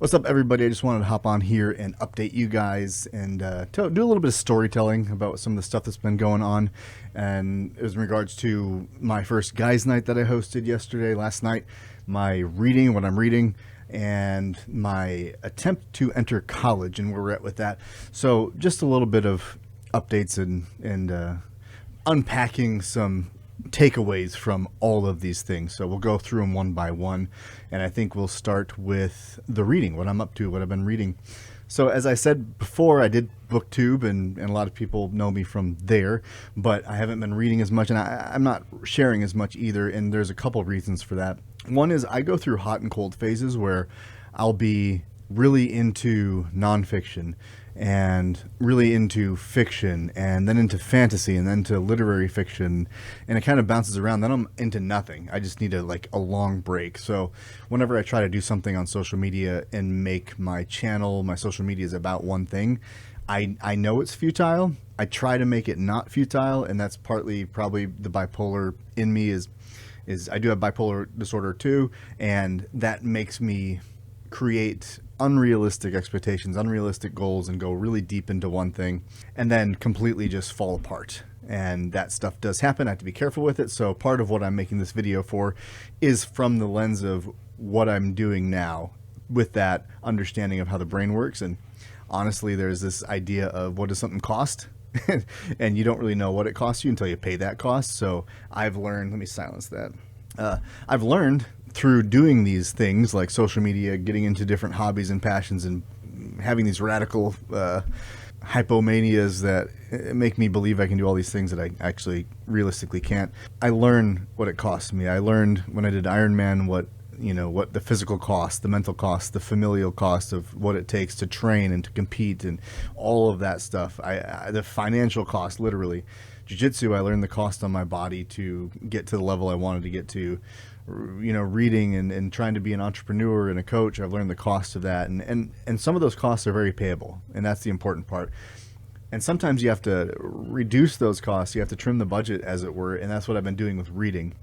What's up, everybody? I just wanted to hop on here and update you guys and do a little bit of storytelling about some of the stuff that's been going on. And it was in regards to my first guys' night that I hosted last night, my reading, what I'm reading, and my attempt to enter college and where we're at with that. So just a little bit of updates and unpacking some takeaways from all of these things. So we'll go through them one by one, and I think we'll start with the reading, what I'm up to, what I've been reading. So as I said before, I did booktube, and a lot of people know me from there, but I haven't been reading as much, and I'm not sharing as much either, and there's a couple of reasons for that. One is I go through hot and cold phases where I'll be really into nonfiction and really into fiction and then into fantasy and then to literary fiction, and it kind of bounces around. Then I'm into nothing. I just need a long break. So whenever I try to do something on social media and make my channel, my social media is about one thing, I know it's futile. I try to make it not futile, and that's partly probably the bipolar in me is I do have bipolar disorder too, and that makes me create unrealistic expectations, unrealistic goals, and go really deep into one thing and then completely just fall apart. And that stuff does happen. I have to be careful with it. So part of what I'm making this video for is from the lens of what I'm doing now with that understanding of how the brain works. And honestly, there's this idea of what does something cost? And you don't really know what it costs you until you pay that cost. So I've learned, let me silence that. I've learned through doing these things like social media, getting into different hobbies and passions, and having these radical hypomanias that make me believe I can do all these things that I actually realistically can't. I learned what it cost me. I learned when I did Ironman what the physical cost, the mental cost, the familial cost of what it takes to train and to compete and all of that stuff. The financial cost, literally. Jiu-jitsu, I learned the cost on my body to get to the level I wanted to get to. Reading and trying to be an entrepreneur and a coach, I've learned the cost of that. And some of those costs are very payable, and that's the important part. And sometimes you have to reduce those costs. You have to trim the budget, as it were, and that's what I've been doing with reading.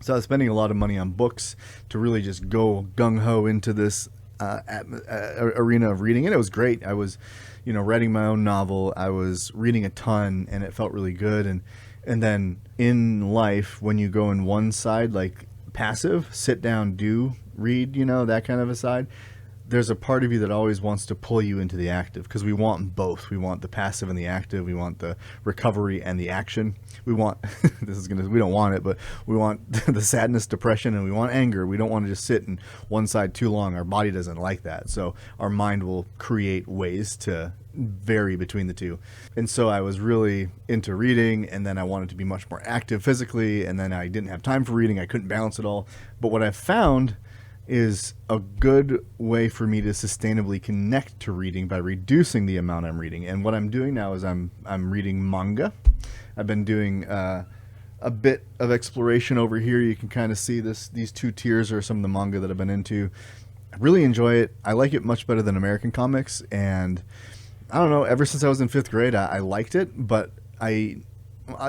So I was spending a lot of money on books to really just go gung-ho into this arena of reading, and it was great. I was, writing my own novel. I was reading a ton, and it felt really good. And then in life, when you go in one side, like passive, sit down, do, read, that kind of a side, there's a part of you that always wants to pull you into the active, because we want both. We want the passive and the active. We want the recovery and the action. We want we don't want it, but we want the sadness, depression, and we want anger. We don't want to just sit in one side too long. Our body doesn't like that. So our mind will create ways to vary between the two. And so I was really into reading, and then I wanted to be much more active physically, and then I didn't have time for reading. I couldn't balance it all. But what I found is a good way for me to sustainably connect to reading by reducing the amount I'm reading. And what I'm doing now is I'm reading manga. I've been doing a bit of exploration over here. You can kind of see these two tiers are some of the manga that I've been into. I really enjoy it. I like it much better than American comics, and I don't know, ever since I was in 5th grade I liked it. But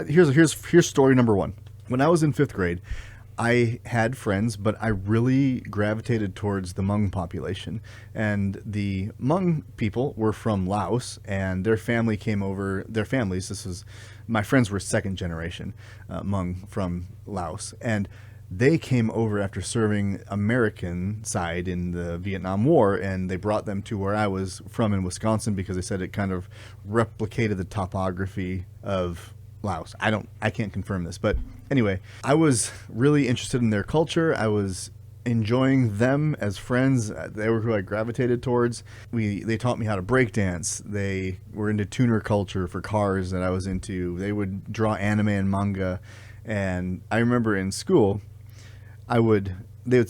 here's story number one. When I was in 5th grade, I had friends, but I really gravitated towards the Hmong population. And the Hmong people were from Laos, and their family came over, my friends were second generation Hmong from Laos. And they came over after serving American side in the Vietnam War, and they brought them to where I was from in Wisconsin because they said it kind of replicated the topography of Laos. I can't confirm this, but anyway, I was really interested in their culture. I was enjoying them as friends. They were who I gravitated towards. They taught me how to break dance. They were into tuner culture for cars that I was into. They would draw anime and manga. And I remember in school, they would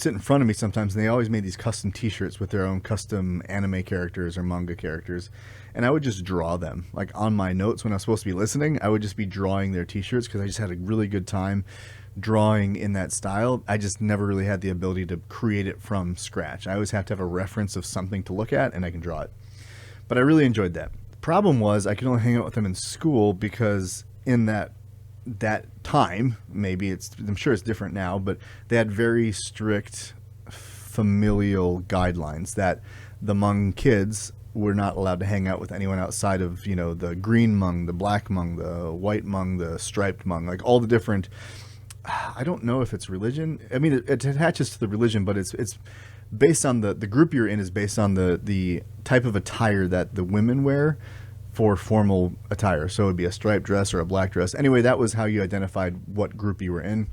sit in front of me sometimes, and they always made these custom t-shirts with their own custom anime characters or manga characters. And I would just draw them. Like on my notes when I was supposed to be listening, I would just be drawing their t-shirts because I just had a really good time drawing in that style. I just never really had the ability to create it from scratch. I always have to have a reference of something to look at, and I can draw it. But I really enjoyed that. The problem was I could only hang out with them in school because in that time, I'm sure it's different now, but they had very strict familial guidelines that the Hmong kids were not allowed to hang out with anyone outside of, the green Hmong, the black Hmong, the white Hmong, the striped Hmong, like all the different. I don't know if it's religion. I mean, it attaches to the religion, but it's based on the group you're in is based on the type of attire that the women wear for formal attire. So it would be a striped dress or a black dress. Anyway, that was how you identified what group you were in.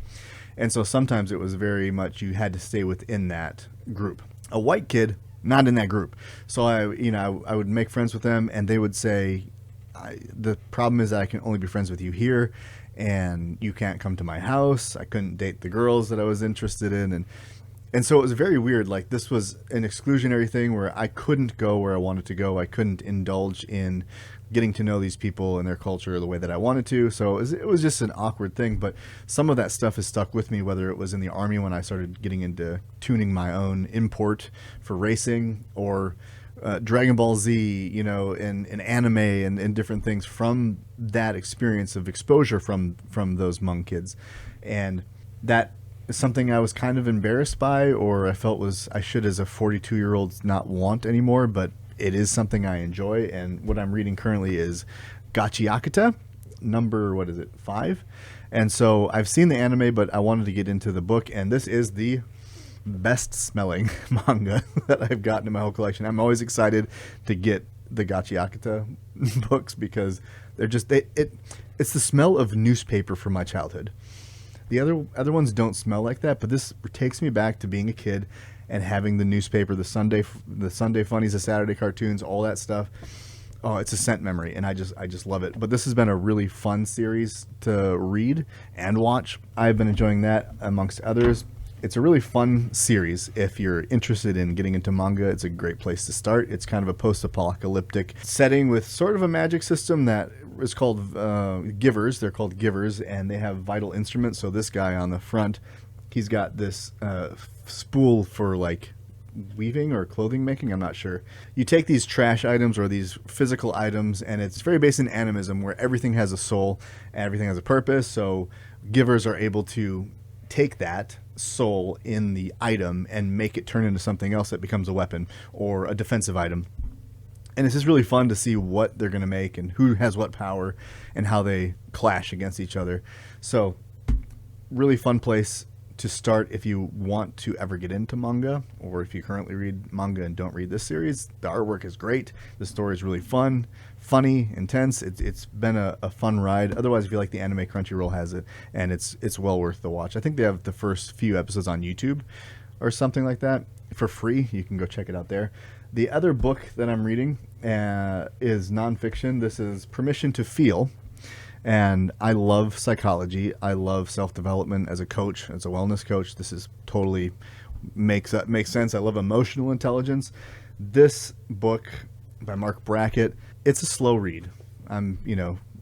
And so sometimes it was very much you had to stay within that group. A white kid, not in that group. So I would make friends with them, and they would say, the problem is that I can only be friends with you here, and you can't come to my house. I couldn't date the girls that I was interested in. And so it was very weird. Like, this was an exclusionary thing where I couldn't go where I wanted to go. I couldn't indulge in getting to know these people and their culture the way that I wanted to. So it was just an awkward thing. But some of that stuff has stuck with me, whether it was in the Army when I started getting into tuning my own import for racing, or Dragon Ball Z, and anime and different things from that experience of exposure from those Hmong kids. And that is something I was kind of embarrassed by, or I felt I should, as a 42-year-old, not want anymore, but it is something I enjoy. And what I'm reading currently is Gachiakuta, number, 5? And so I've seen the anime, but I wanted to get into the book, and this is the best smelling manga that I've gotten in my whole collection. I'm always excited to get the Gachiakuta books because they're just it's the smell of newspaper from my childhood. The other ones don't smell like that, but this takes me back to being a kid and having the newspaper, the Sunday funnies, the Saturday cartoons, all that stuff. Oh, it's a scent memory, and I just love it. But this has been a really fun series to read and watch. I've been enjoying that amongst others. It's a really fun series. If you're interested in getting into manga, it's a great place to start. It's kind of a post-apocalyptic setting with sort of a magic system that is called givers. They're called givers, and they have vital instruments. So this guy on the front, he's got this spool for like weaving or clothing making, I'm not sure. You take these trash items or these physical items, and it's very based in animism where everything has a soul and everything has a purpose. So givers are able to take that soul in the item and make it turn into something else that becomes a weapon or a defensive item. And it's just really fun to see what they're going to make and who has what power and how they clash against each other. So really fun place to start if you want to ever get into manga, or if you currently read manga and don't read this series. The artwork is great. The story is really fun, funny, intense. It's been a fun ride. Otherwise, if you like the anime, Crunchyroll has it, and it's well worth the watch. I think they have the first few episodes on YouTube or something like that for free. You can go check it out there. The other book that I'm reading is nonfiction. This is Permission to Feel. And I love psychology. I love self-development as a coach, as a wellness coach. This is totally makes sense. I love emotional intelligence. This book by Mark Brackett, it's a slow read. I'm,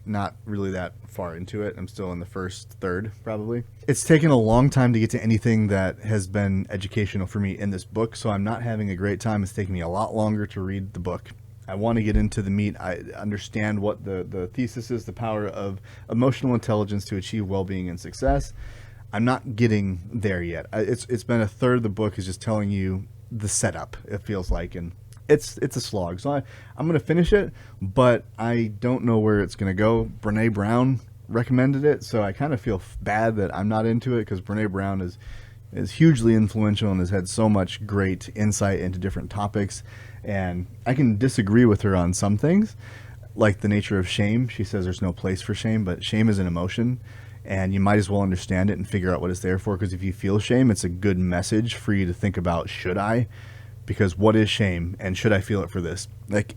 not really that far into it. I'm still in the first third, probably. It's taken a long time to get to anything that has been educational for me in this book, so I'm not having a great time. It's taking me a lot longer to read the book. I want to get into the meat. I understand what the thesis is, the power of emotional intelligence to achieve well-being and success. I'm not getting there yet. It's been a third of the book is just telling you the setup, it feels like, and it's a slog. So I'm going to finish it, but I don't know where it's going to go. Brene Brown recommended it, so I kind of feel bad that I'm not into it because Brene Brown is hugely influential and has had so much great insight into different topics. And I can disagree with her on some things, like the nature of shame. She says there's no place for shame, but shame is an emotion, and you might as well understand it and figure out what it's there for, because if you feel shame, it's a good message for you to think about, should I? Because what is shame, and should I feel it for this? Like,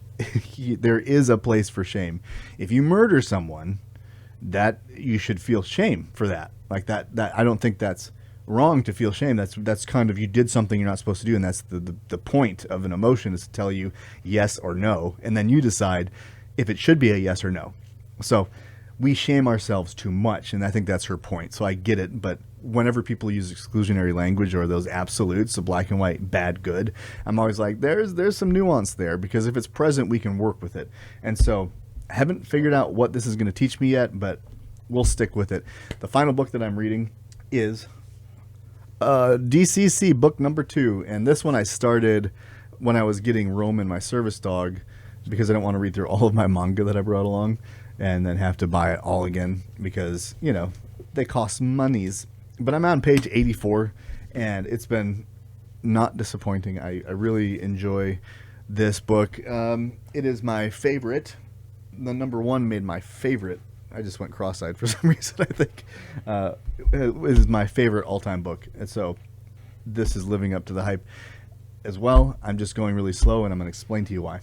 there is a place for shame. If you murder someone, that you should feel shame for that. Like that I don't think that's wrong to feel shame. That's kind of, you did something you're not supposed to do, and that's the point of an emotion, is to tell you yes or no, and then you decide if it should be a yes or no. So we shame ourselves too much, and I think that's her point. So I get it, but whenever people use exclusionary language or those absolutes, the black and white, bad, good, I'm always like, there's some nuance there, because if it's present, we can work with it. And so I haven't figured out what this is going to teach me yet, but we'll stick with it. The final book that I'm reading is DCC book number 2, and this one I started when I was getting Roman, my service dog, because I didn't want to read through all of my manga that I brought along and then have to buy it all again because, they cost monies. But I'm on page 84, and it's been not disappointing. I really enjoy this book. It is my favorite. The number 1 made my favorite. I just went cross-eyed for some reason, I think. It is my favorite all-time book. And so this is living up to the hype as well. I'm just going really slow, and I'm going to explain to you why.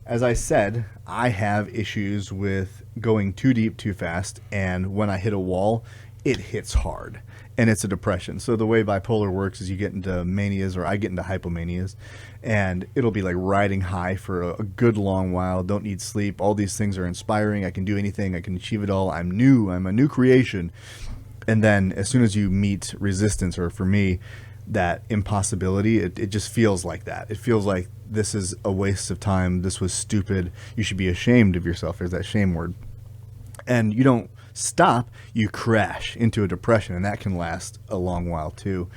As I said, I have issues with going too deep too fast, and when I hit a wall, it hits hard, and it's a depression. So the way bipolar works is you get into manias, or I get into hypomanias, and it'll be like riding high for a good long while, don't need sleep, all these things are inspiring, I can do anything, I can achieve it all, I'm a new creation. And then as soon as you meet resistance, or for me, that impossibility, it just feels like that. It feels like this is a waste of time, this was stupid, you should be ashamed of yourself. There's that shame word. And you don't stop, you crash into a depression, and that can last a long while too.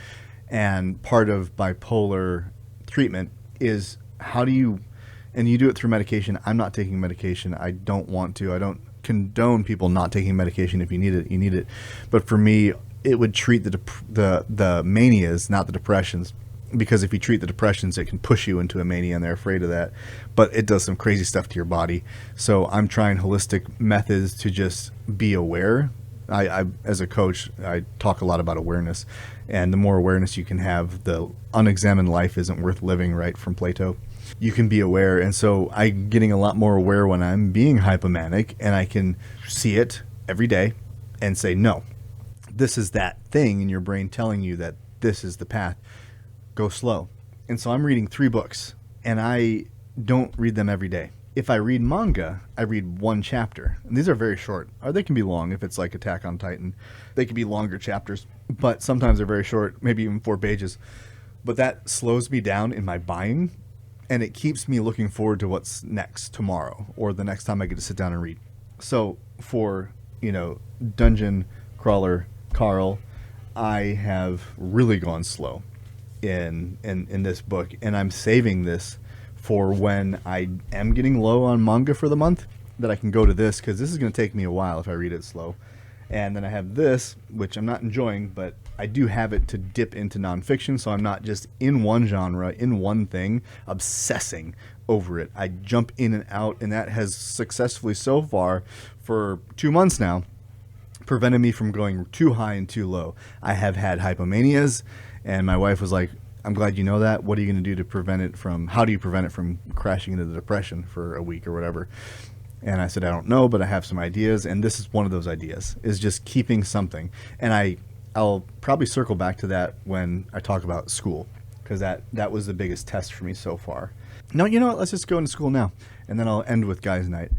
And part of bipolar treatment is and you do it through medication. I'm not taking medication. I don't want to. I don't condone people not taking medication. If you need it, you need it. But for me, it would treat the manias, not the depressions. Because if you treat the depressions, it can push you into a mania, and they're afraid of that. But it does some crazy stuff to your body. So I'm trying holistic methods to just be aware. I as a coach, I talk a lot about awareness. And the more awareness you can have, the unexamined life isn't worth living, right, from Plato. You can be aware. And so I'm getting a lot more aware when I'm being hypomanic, and I can see it every day and say, no, this is that thing in your brain telling you that this is the path. Go slow. And so I'm reading 3 books, and I don't read them every day. If I read manga, I read 1 chapter. And these are very short. Or they can be long if it's like Attack on Titan. They can be longer chapters, but sometimes they're very short, maybe even 4 pages. But that slows me down in my buying, and it keeps me looking forward to what's next tomorrow or the next time I get to sit down and read. So for, Dungeon Crawler Carl, I have really gone slow in this book, and I'm saving this for when I am getting low on manga for the month, that I can go to this, because this is going to take me a while if I read it slow. And then I have this, which I'm not enjoying, but I do have it to dip into nonfiction, so I'm not just in one genre, in one thing, obsessing over it. I jump in and out, and that has successfully so far for 2 months now prevented me from going too high and too low. I have had hypomanias, and my wife was like, I'm glad you know that. What are you going to do to prevent it from, how do you prevent it from crashing into the depression for a week or whatever? And I said, I don't know, but I have some ideas. And this is one of those ideas, is just keeping something. And I'll probably circle back to that when I talk about school, because that was the biggest test for me so far. No, you know what? Let's just go into school now. And then I'll end with guys' night.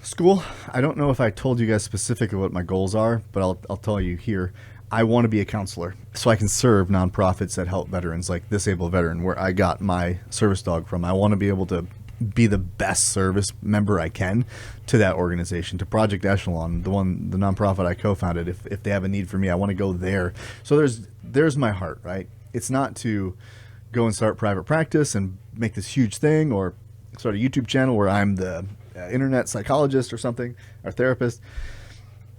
School, I don't know if I told you guys specifically what my goals are, but I'll tell you here. I want to be a counselor so I can serve nonprofits that help veterans, like Disabled Veteran, where I got my service dog from. I want to be able to be the best service member I can to that organization, to Project Echelon, the nonprofit I co-founded. If they have a need for me, I want to go there. So there's my heart, right? It's not to go and start private practice and make this huge thing, or start a YouTube channel where I'm the internet psychologist or something, or therapist.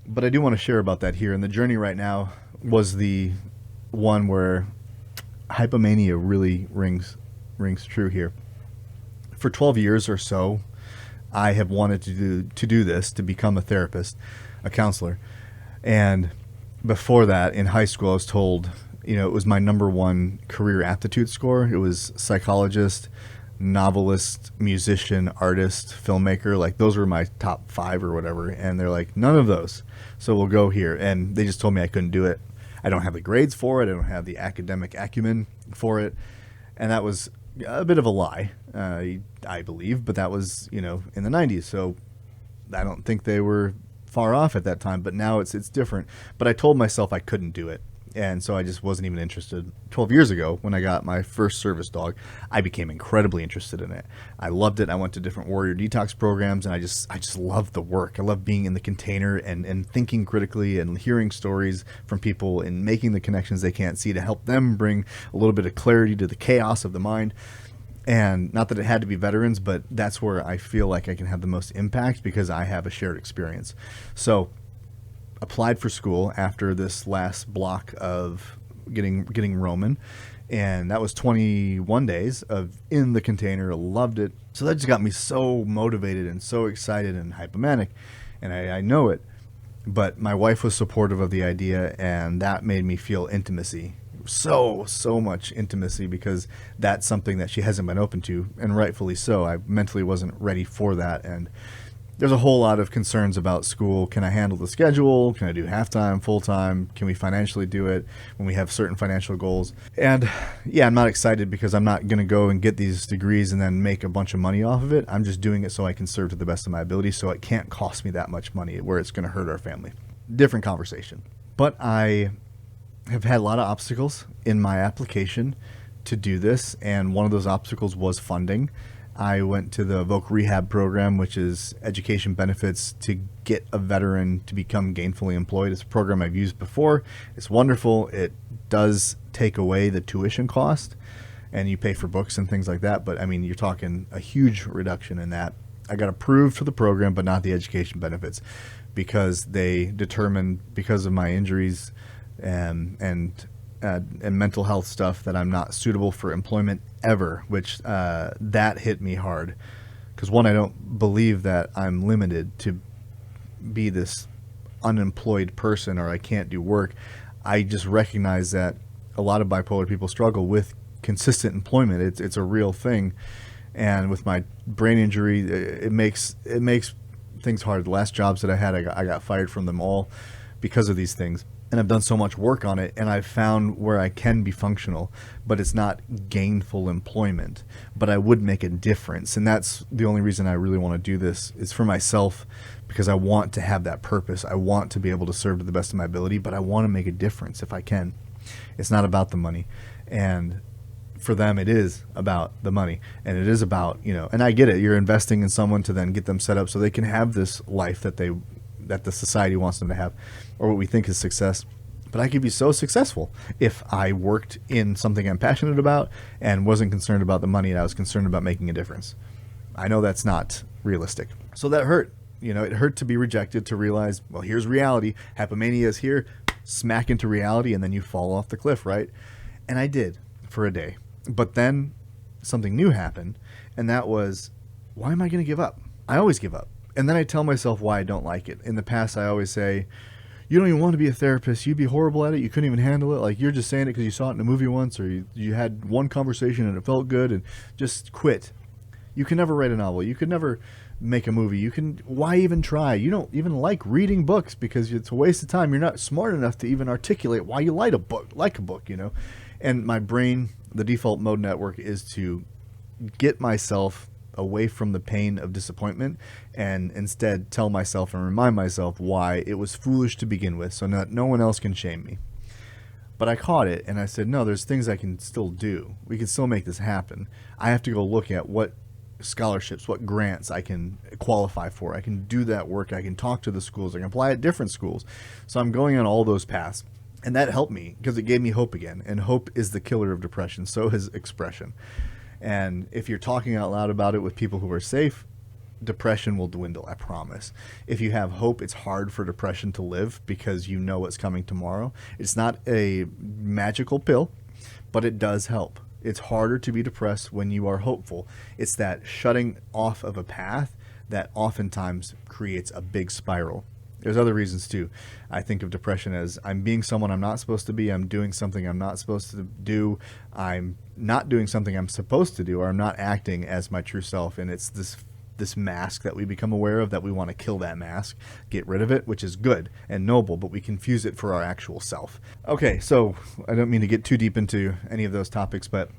But I do want to share about that here. And the journey right now was the one where hypomania really rings true here. For 12 years or so, I have wanted to do this, to become a therapist, a counselor. And before that, in high school, I was told, it was my number 1 career aptitude score. It was psychologist, novelist, musician, artist, filmmaker. Like, those were my top 5 or whatever. And they're like, none of those. So we'll go here. And they just told me I couldn't do it. I don't have the grades for it. I don't have the academic acumen for it. And that was a bit of a lie, I believe. But that was, in the 90s. So I don't think they were far off at that time. But now it's different. But I told myself I couldn't do it. And so I just wasn't even interested. 12 years ago, when I got my first service dog, I became incredibly interested in it. I loved it. I went to different warrior detox programs, and I just loved the work. I love being in the container and thinking critically and hearing stories from people and making the connections they can't see to help them bring a little bit of clarity to the chaos of the mind. And not that it had to be veterans, but that's where I feel like I can have the most impact because I have a shared experience. So applied for school after this last block of getting Roman, and that was 21 days of in the container. Loved it. So that just got me so motivated and so excited and hypomanic, and I know it. But my wife was supportive of the idea, and that made me feel intimacy. So much intimacy, because that's something that she hasn't been open to, and rightfully so. I mentally wasn't ready for that, and there's a whole lot of concerns about school. Can I handle the schedule? Can I do half-time, full-time? Can we financially do it when we have certain financial goals? And yeah, I'm not excited because I'm not going to go and get these degrees and then make a bunch of money off of it. I'm just doing it so I can serve to the best of my ability, so it can't cost me that much money where it's going to hurt our family. Different conversation. But I have had a lot of obstacles in my application to do this, and one of those obstacles was funding. I went to the Voc Rehab program, which is education benefits to get a veteran to become gainfully employed. It's a program I've used before. It's wonderful. It does take away the tuition cost, and you pay for books and things like that. But I mean, you're talking a huge reduction in that. I got approved for the program, but not the education benefits, because they determined, because of my injuries and mental health stuff, that I'm not suitable for employment ever, which that hit me hard. Because one, I don't believe that I'm limited to be this unemployed person or I can't do work. I just recognize that a lot of bipolar people struggle with consistent employment. It's a real thing. And with my brain injury, it makes things hard. The last jobs that I had, I got fired from them all because of these things. And I've done so much work on it, and I've found where I can be functional, but it's not gainful employment. But I would make a difference, and that's the only reason I really want to do this, is for myself, because I want to have that purpose. I want to be able to serve to the best of my ability, but I want to make a difference if I can. It's not about the money. And for them, it is about the money, and it is about, and I get it. You're investing in someone to then get them set up so they can have this life that the society wants them to have, or what we think is success. But I could be so successful if I worked in something I'm passionate about and wasn't concerned about the money, and I was concerned about making a difference. I know that's not realistic. So that hurt. It hurt to be rejected, to realize, well, here's reality. Hypomania is here. Smack into reality, and then you fall off the cliff, right? And I did for a day. But then something new happened, and that was, why am I going to give up? I always give up. And then I tell myself why I don't like it. In the past, I always say, you don't even want to be a therapist. You'd be horrible at it. You couldn't even handle it. Like, you're just saying it because you saw it in a movie once, or you had one conversation and it felt good, and just quit. You can never write a novel. You could never make a movie. Why even try? You don't even like reading books because it's a waste of time. You're not smart enough to even articulate why you like a book. And my brain, the default mode network, is to get myself away from the pain of disappointment and instead tell myself and remind myself why it was foolish to begin with, so that no one else can shame me. But I caught it, and I said, no, there's things I can still do. We can still make this happen. I have to go look at what scholarships, what grants I can qualify for. I can do that work. I can talk to the schools. I can apply at different schools. So I'm going on all those paths. And that helped me because it gave me hope again. And hope is the killer of depression. So is expression. And if you're talking out loud about it with people who are safe, depression will dwindle, I promise. If you have hope, it's hard for depression to live because you know what's coming tomorrow. It's not a magical pill, but it does help. It's harder to be depressed when you are hopeful. It's that shutting off of a path that oftentimes creates a big spiral. There's other reasons too. I think of depression as I'm being someone I'm not supposed to be. I'm doing something I'm not supposed to do. I'm not doing something I'm supposed to do, or I'm not acting as my true self. And it's this mask that we become aware of, that we want to kill that mask, get rid of it, which is good and noble, but we confuse it for our actual self. Okay, so I don't mean to get too deep into any of those topics, but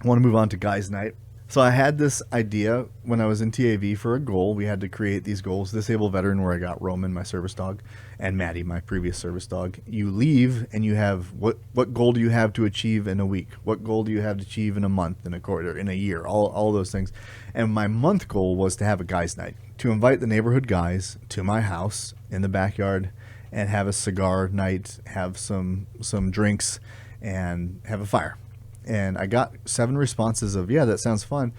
I want to move on to guys' night. So I had this idea when I was in TAV for a goal. We had to create these goals. Disabled veteran, where I got Roman, my service dog, and Maddie, my previous service dog. You leave and you have what goal do you have to achieve in a week? What goal do you have to achieve in a month, in a quarter, in a year? All those things. And my month goal was to have a guys' night, to invite the neighborhood guys to my house in the backyard and have a cigar night, have some drinks, and have a fire. And I got 7 responses of, yeah, that sounds fun.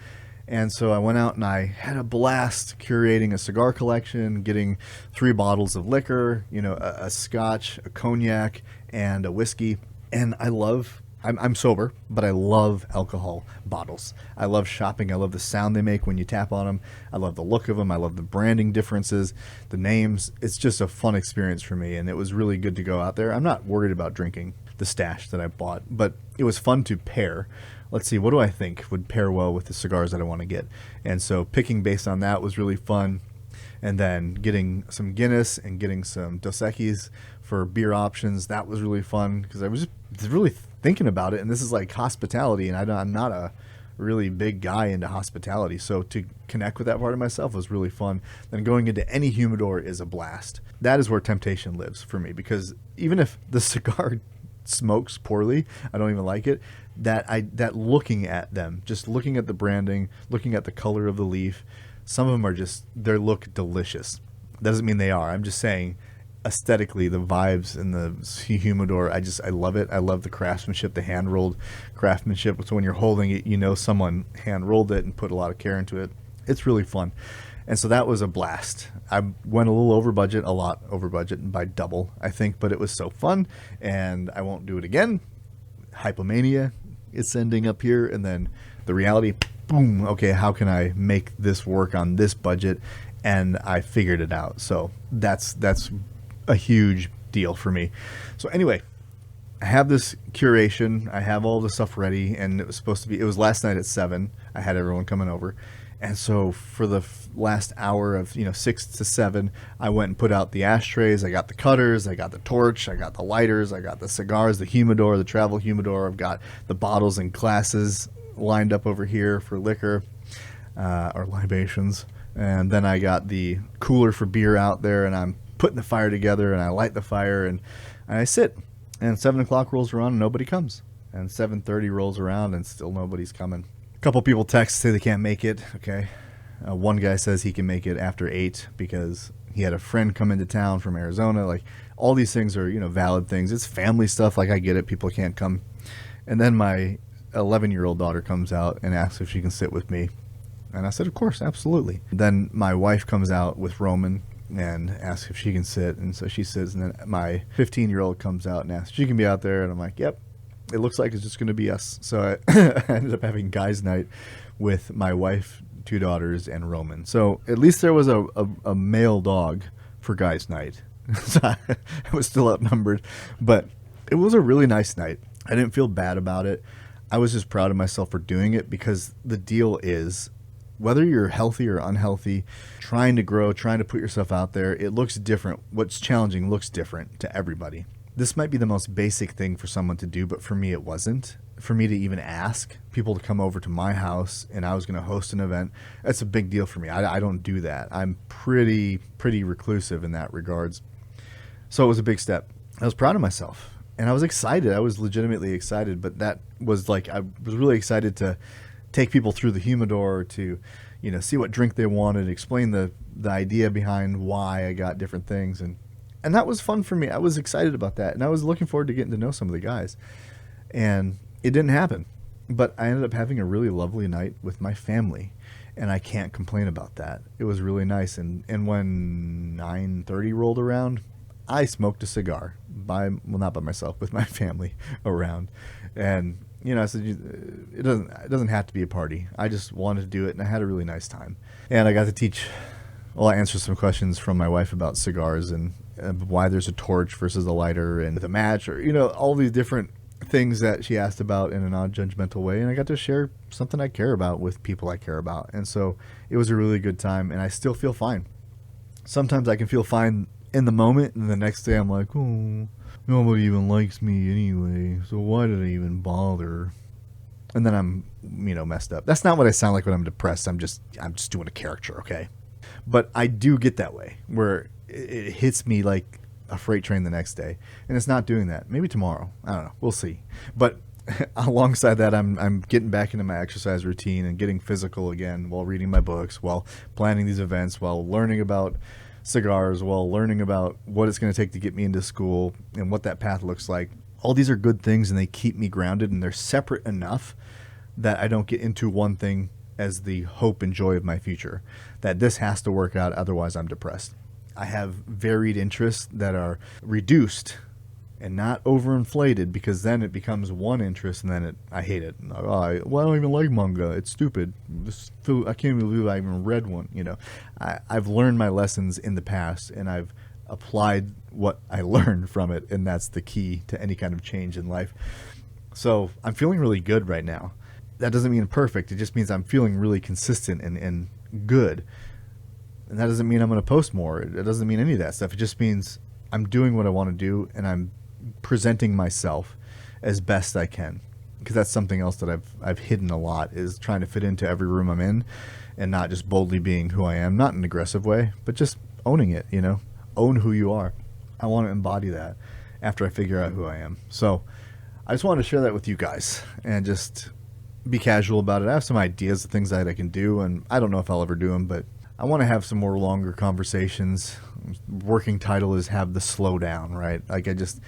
And so I went out and I had a blast curating a cigar collection, getting 3 bottles of liquor, a scotch, a cognac, and a whiskey. And I'm sober, but I love alcohol bottles. I love shopping. I love the sound they make when you tap on them. I love the look of them. I love the branding differences, the names. It's just a fun experience for me, and it was really good to go out there. I'm not worried about drinking the stash that I bought, but it was fun to pair. Let's see, what do I think would pair well with the cigars that I want to get? And so picking based on that was really fun. And then getting some Guinness and getting some Dos Equis for beer options, that was really fun because I was just really thinking about it. And this is like hospitality, and I'm not a really big guy into hospitality. So to connect with that part of myself was really fun. Then going into any humidor is a blast. That is where temptation lives for me, because even if the cigar smokes poorly, I don't even like it, that looking at them, just looking at the branding, looking at the color of the leaf, some of them they look delicious. Doesn't mean they are. I'm just saying aesthetically, the vibes in the humidor, I love it. I love the craftsmanship, the hand rolled craftsmanship. So when you're holding it, someone hand rolled it and put a lot of care into it. It's really fun. And so that was a blast. I went a little over budget, a lot over budget, by double, I think, but it was so fun, and I won't do it again. Hypomania is ending up here, and then the reality, boom, okay, how can I make this work on this budget? And I figured it out. So that's a huge deal for me. So anyway, I have this curation. I have all the stuff ready, and it was last night at 7. I had everyone coming over. And so for the last hour of 6 to 7, I went and put out the ashtrays. I got the cutters, I got the torch, I got the lighters, I got the cigars, the humidor, the travel humidor. I've got the bottles and glasses lined up over here for liquor or libations. And then I got the cooler for beer out there, and I'm putting the fire together, and I light the fire, and I sit. And 7 o'clock rolls around and nobody comes. And 7:30 rolls around and still nobody's coming. Couple people text, say they can't make it. Okay. One guy says he can make it after 8 because he had a friend come into town from Arizona. Like, all these things are, valid things. It's family stuff. Like, I get it. People can't come. And then my 11-year-old daughter comes out and asks if she can sit with me. And I said, of course, absolutely. Then my wife comes out with Roman and asks if she can sit. And so she sits. And then my 15-year-old comes out and asks if she can be out there. And I'm like, yep. It looks like it's just going to be us. So I ended up having guys' night with my wife, 2 daughters, and Roman. So at least there was a male dog for guys' night. So I was still outnumbered. But it was a really nice night. I didn't feel bad about it. I was just proud of myself for doing it, because the deal is, whether you're healthy or unhealthy, trying to grow, trying to put yourself out there, it looks different. What's challenging looks different to everybody. This might be the most basic thing for someone to do, but for me it wasn't. For me to even ask people to come over to my house and I was going to host an event, that's a big deal for me. I don't do that. I'm pretty reclusive in that regards. So it was a big step. I was proud of myself and I was excited. I was legitimately excited, but that was like, I was really excited to take people through the humidor, to see what drink they wanted, explain the idea behind why I got different things, and that was fun for me. I was excited about that, and I was looking forward to getting to know some of the guys. And it didn't happen, but I ended up having a really lovely night with my family, and I can't complain about that. It was really nice. And when 9:30 rolled around, I smoked a cigar not by myself, with my family around. And I said, it doesn't have to be a party. I just wanted to do it, and I had a really nice time. And I got to I answered some questions from my wife about cigars and why there's a torch versus a lighter and the match, or all these different things that she asked about in a non-judgmental way. And I got to share something I care about with people I care about. And so it was a really good time, and I still feel fine. Sometimes I can feel fine in the moment, and the next day I'm like, oh, nobody even likes me anyway, so why did I even bother? and then I'm, messed up. That's not what I sound like when I'm depressed. I'm just doing a character, okay? But I do get that way, where it hits me like a freight train the next day, and it's not doing that. Maybe tomorrow. I don't know. We'll see. But alongside that, I'm getting back into my exercise routine and getting physical again while reading my books, while planning these events, while learning about cigars, while learning about what it's going to take to get me into school and what that path looks like. All these are good things, and they keep me grounded, and they're separate enough that I don't get into one thing as the hope and joy of my future, that this has to work out, otherwise I'm depressed. I have varied interests that are reduced and not overinflated, because then it becomes one interest and then I hate it. I don't even like manga. It's stupid. I can't even believe I even read one. I've learned my lessons in the past, and I've applied what I learned from it, and that's the key to any kind of change in life. So I'm feeling really good right now. That doesn't mean perfect. It just means I'm feeling really consistent and good. And that doesn't mean I'm going to post more. It doesn't mean any of that stuff. It just means I'm doing what I want to do, and I'm presenting myself as best I can, because that's something else that I've hidden a lot, is trying to fit into every room I'm in and not just boldly being who I am, not in an aggressive way, but just owning it, own who you are. I want to embody that after I figure out who I am. So I just wanted to share that with you guys and just be casual about it. I have some ideas of things that I can do, and I don't know if I'll ever do them, but I want to have some more longer conversations. Working title is have the slow down, right? Like I just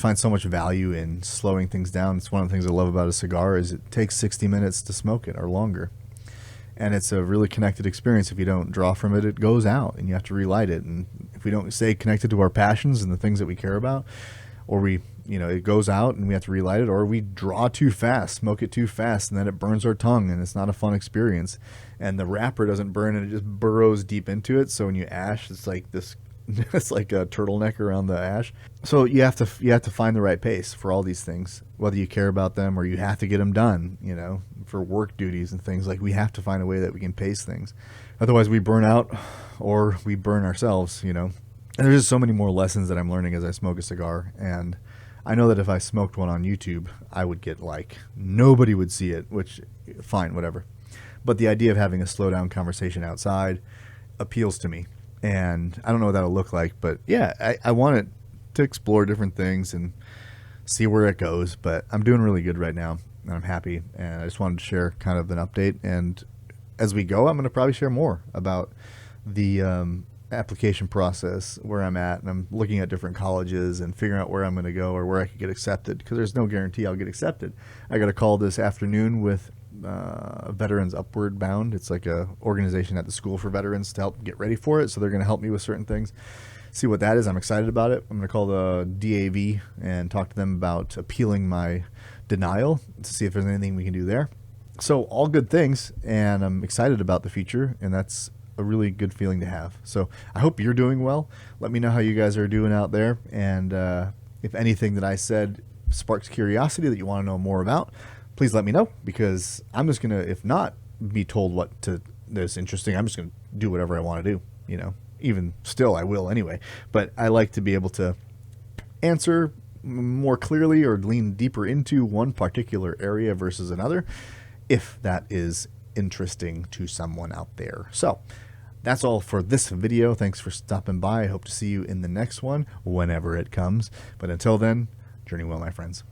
find so much value in slowing things down. It's one of the things I love about a cigar is it takes 60 minutes to smoke it or longer. And it's a really connected experience. If you don't draw from it, it goes out and you have to relight it. And if we don't stay connected to our passions and the things that we care about, or it goes out and we have to relight it, or we draw too fast, smoke it too fast, and then it burns our tongue and it's not a fun experience. And the wrapper doesn't burn and it just burrows deep into it. So when you ash, it's like this, it's like a turtleneck around the ash. So you have to find the right pace for all these things, whether you care about them or you have to get them done, for work duties and things. Like we have to find a way that we can pace things. Otherwise we burn out or we burn ourselves, And there's just so many more lessons that I'm learning as I smoke a cigar. And I know that if I smoked one on YouTube, I would get nobody would see it, which fine, whatever. But the idea of having a slow down conversation outside appeals to me. And I don't know what that'll look like, but yeah, I want it to explore different things and see where it goes. But I'm doing really good right now, and I'm happy. And I just wanted to share kind of an update. And as we go, I'm going to probably share more about the application process, where I'm at, and I'm looking at different colleges and figuring out where I'm going to go or where I could get accepted, because there's no guarantee I'll get accepted. I got a call this afternoon with Veterans Upward Bound. It's like a organization at the school for veterans to help get ready for it. So they're going to help me with certain things. See what that is. I'm excited about it. I'm going to call the DAV and talk to them about appealing my denial to see if there's anything we can do there. So all good things, and I'm excited about the future, and that's a really good feeling to have. So I hope you're doing well. Let me know how you guys are doing out there, and if anything that I said sparks curiosity that you want to know more about, please let me know, because I'm just gonna, if not be told what that's interesting, I'm just gonna do whatever I want to do. Even still, I will anyway. But I like to be able to answer more clearly or lean deeper into one particular area versus another, if that is interesting to someone out there. So that's all for this video. Thanks for stopping by. I hope to see you in the next one, whenever it comes. But until then, journey well, my friends.